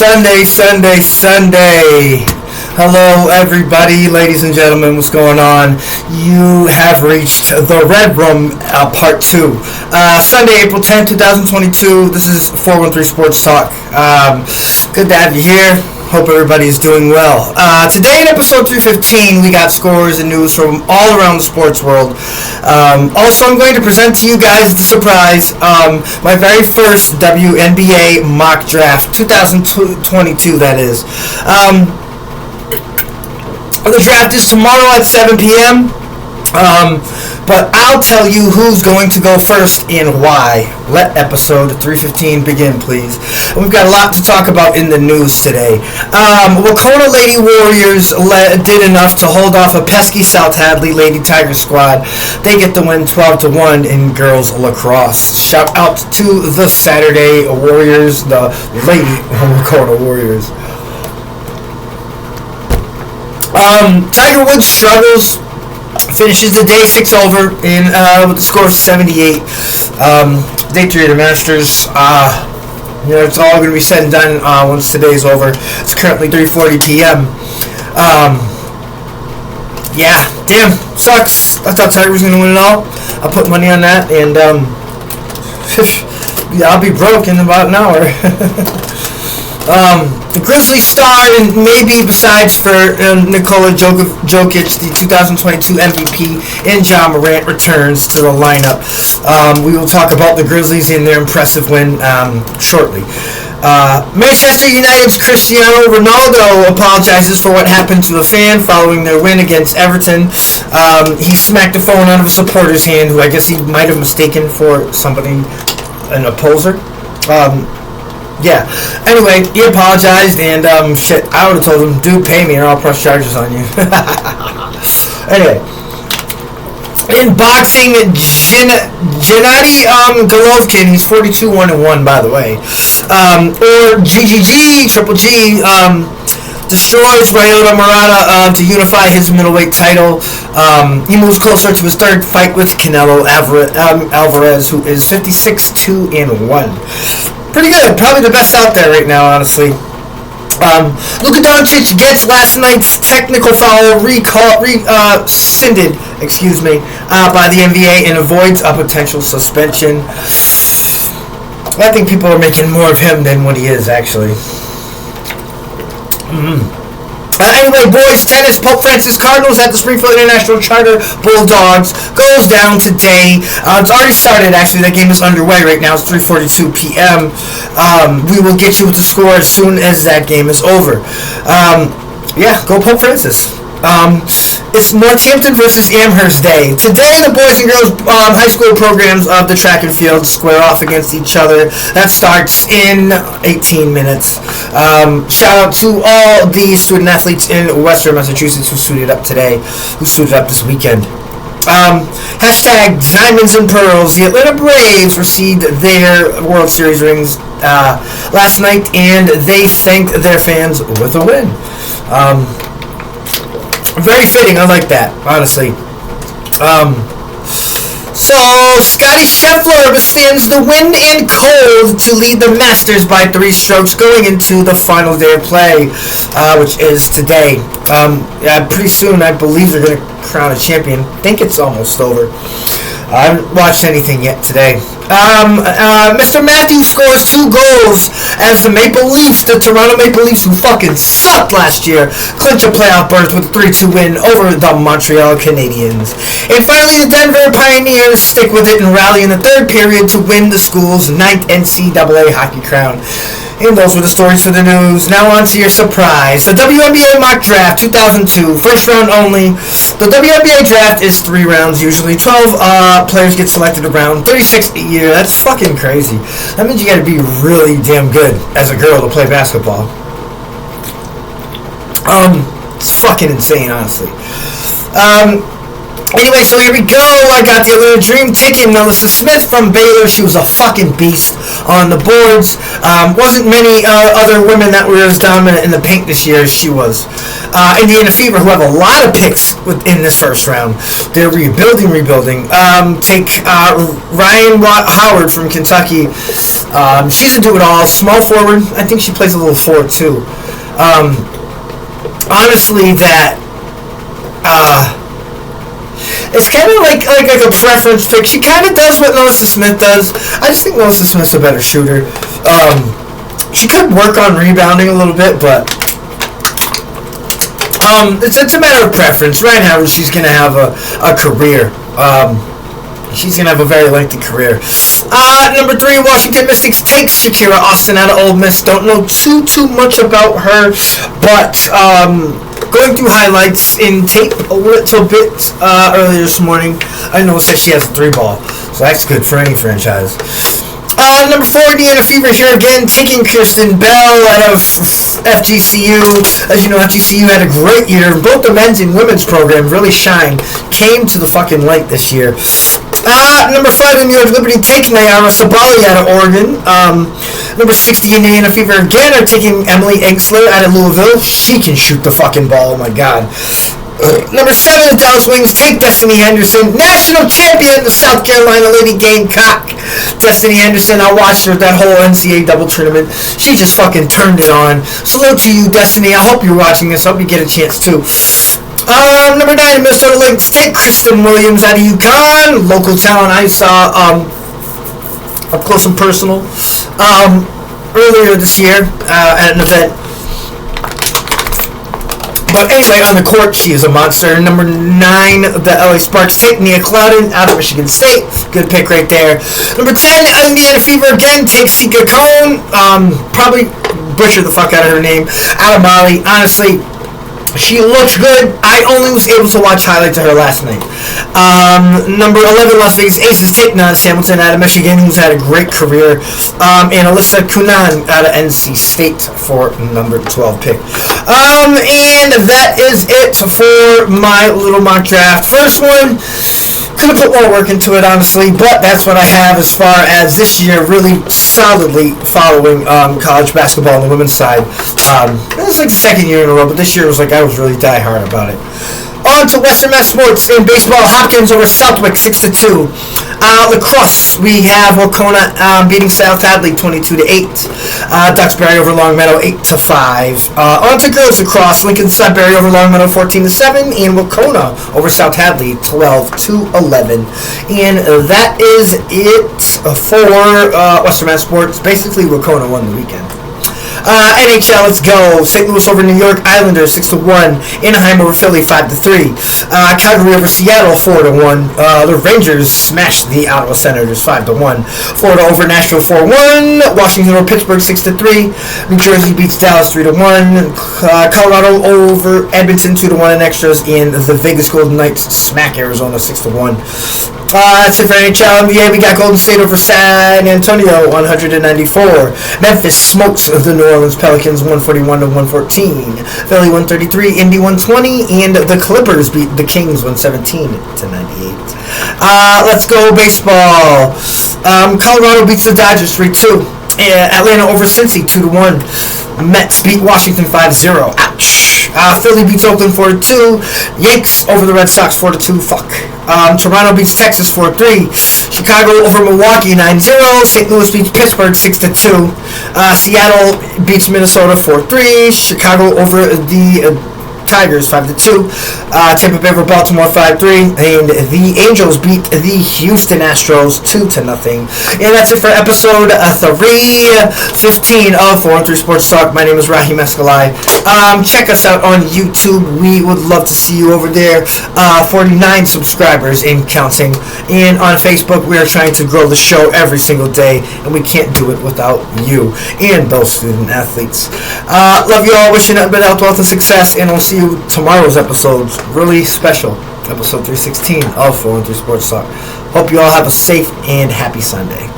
Sunday. Hello, everybody, ladies and gentlemen, what's going on? You have reached the Red Room, Part 2. Sunday, April 10, 2022. This is 413 Sports Talk. Good to have you here. Hope everybody's doing well. Today in episode 315, we got scores and news from all around the sports world. Also, I'm going to present to you guys, the surprise, my very first WNBA mock draft, 2022, that is. The draft is tomorrow at 7 p.m., but I'll tell you who's going to go first and why. Let episode 315 begin, please. We've got a lot to talk about in the news today. Wakona Lady Warriors did enough to hold off a pesky South Hadley Lady Tiger squad. They get the win 12-1 in girls lacrosse. Shout out to the Saturday Warriors, the Lady Wakona Warriors. Tiger Woods struggles, finishes the day 6 over with a score of 78. Day 3 of the Masters. It's all going to be said and done once the day's over. It's currently 3:40 p.m. Damn, sucks. I thought Tiger was going to win it all. I put money on that, and I'll be broke in about an hour. The Grizzlies star, and maybe besides for Nikola Jokic, the 2022 MVP, and Ja Morant returns to the lineup. We will talk about the Grizzlies and their impressive win shortly. Manchester United's Cristiano Ronaldo apologizes for what happened to a fan following their win against Everton. He smacked the phone out of a supporter's hand, who I guess he might have mistaken for somebody, an opposer. Anyway, he apologized, and I would have told him, dude, pay me or I'll press charges on you. Anyway, in boxing, Gennady Golovkin, he's 42-1-1, by the way, or Triple G, destroys Ryota Murata to unify his middleweight title. He moves closer to his third fight with Canelo Alvarez, who is 56-2-1. Pretty good. Probably the best out there right now, honestly. Luka Doncic gets last night's technical foul rescinded, by the NBA and avoids a potential suspension. I think people are making more of him than what he is, actually. Anyway, boys tennis, Pope Francis Cardinals at the Springfield International Charter Bulldogs goes down today. It's already started, actually. That game is underway right now. It's 3:42 p.m. We will get you with the score as soon as that game is over. Go Pope Francis. It's Northampton versus Amherst Day. Today, the boys and girls high school programs of the track and field square off against each other. That starts in 18 minutes. Shout out to all the student athletes in Western Massachusetts who suited up today, who suited up this weekend. Hashtag Diamonds and Pearls. The Atlanta Braves received their World Series rings last night, and they thanked their fans with a win. Very fitting. I like that, honestly. So, Scotty Scheffler withstands the wind and cold to lead the Masters by 3 strokes going into the final day of play, which is today. Pretty soon, I believe they're going to crown a champion. I think it's almost over. I haven't watched anything yet today. Mr. Matthews scores 2 goals as the Toronto Maple Leafs, who fucking sucked last year, clinch a playoff berth with a 3-2 win over the Montreal Canadiens. And finally, the Denver Pioneers stick with it and rally in the third period to win the school's 9th NCAA hockey crown. And those were the stories for the news. Now on to your surprise. The WNBA mock draft 2002, first round only. The WNBA draft is 3 rounds usually. 12 players get selected around, 36 a year. That's fucking crazy. That means you gotta be really damn good as a girl to play basketball. It's fucking insane, honestly. Anyway, so here we go. I got the REDROOM taking Melissa Smith from Baylor. She was a fucking beast on the boards. Wasn't many other women that were as dominant in the paint this year as she was. Indiana Fever, who have a lot of picks in this first round. They're rebuilding. Take Ryan Howard from Kentucky. She's a do-it-all. Small forward. I think she plays a little forward, too. Honestly, that... it's kind of like a preference pick. She kind of does what Melissa Smith does. I just think Melissa Smith's a better shooter. She could work on rebounding a little bit, but it's a matter of preference. Ryan Howard, she's going to have a career. She's going to have a very lengthy career. Number 3, Washington Mystics takes Shakira Austin out of Ole Miss. Don't know too much about her, but... going through highlights in tape a little bit earlier this morning, I noticed that she has a 3-ball, so that's good for any franchise. Number 4, Indiana Fever here again, taking Kirsten Bell out of FGCU. As you know, FGCU had a great year. Both the men's and women's program really shined. Came to the fucking light this year. Number 5, New York Liberty taking Nayara Sabali out of Oregon. Number 60, Indiana Fever again are taking Emily Enksler out of Louisville. She can shoot the fucking ball, oh my god. Number 7, Dallas Wings take Destiny Henderson, national champion, the South Carolina Lady Gamecock. Destiny Henderson, I watched her that whole NCAA double tournament. She just fucking turned it on. Salute to you, Destiny. I hope you're watching this. I hope you get a chance too. Number 9, Minnesota Lynx take Kristen Williams out of UConn. Local talent I saw up close and personal earlier this year at an event. But anyway, on the court, she is a monster. Number 9, the LA Sparks take Nia Clouden out of Michigan State. Good pick right there. Number 10, Indiana Fever again takes Sika Cone. Probably butchered the fuck out of her name. Out of Mali. Honestly, she looks good. I only was able to watch highlights of her last night. Number 11, Las Vegas Aces take Naz Hamilton out of Michigan, who's had a great career. And Alyssa Kunan out of NC State for number 12 pick. And that is it for my little mock draft. First one, could have put more work into it, honestly, but that's what I have as far as this year really solidly following college basketball on the women's side. It's like the second year in a row, but this year was like I was really die-hard about it. On to Western Mass Sports in baseball. Hopkins over Southwick 6-2. Lacrosse, we have Wacona beating South Hadley 22-8. Duxbury over Longmeadow 8-5. On to girls lacrosse. Lincoln Sudbury over Longmeadow 14-7, and Wacona over South Hadley 12-11. And that is it for Western Mass Sports. Basically, Wacona won the weekend. NHL, let's go. St. Louis over New York Islanders 6-1. Anaheim over Philly 5-3. Calgary over Seattle 4-1. The Rangers smashed the Ottawa Senators 5-1. Florida over Nashville 4-1. Washington over Pittsburgh 6-3. New Jersey beats Dallas 3-1. Colorado over Edmonton 2-1 in extras, and the Vegas Golden Knights smack Arizona 6-1. That's it for NHL. NBA, we got Golden State over San Antonio 194. Memphis smokes the New Orleans Pelicans 141-114. Philly 133, Indy 120, and the Clippers beat the Kings 117-98. Let's go baseball. Colorado beats the Dodgers 3-2. Atlanta over Cincy 2-1. Mets beat Washington 5-0. Ouch. Philly beats Oakland 4-2. Yanks over the Red Sox 4-2. Fuck. Toronto beats Texas 4-3. Chicago over Milwaukee 9-0. St. Louis beats Pittsburgh 6-2. Seattle beats Minnesota 4-3. Chicago over the Tigers 5-2. Tampa Bay over Baltimore 5-3, and the Angels beat the Houston Astros 2-0. And that's it for episode 315 of 413 Sports Talk. My name is Rahim Escalay. Check us out on YouTube. We would love to see you over there. 49 subscribers and counting. And on Facebook, we are trying to grow the show every single day, and we can't do it without you and those student athletes. Love you all. Wishing nothing but health, wealth, and success, and we'll see you tomorrow's episode's really special episode 316 of 413 Sports Talk. Hope you all have a safe and happy Sunday.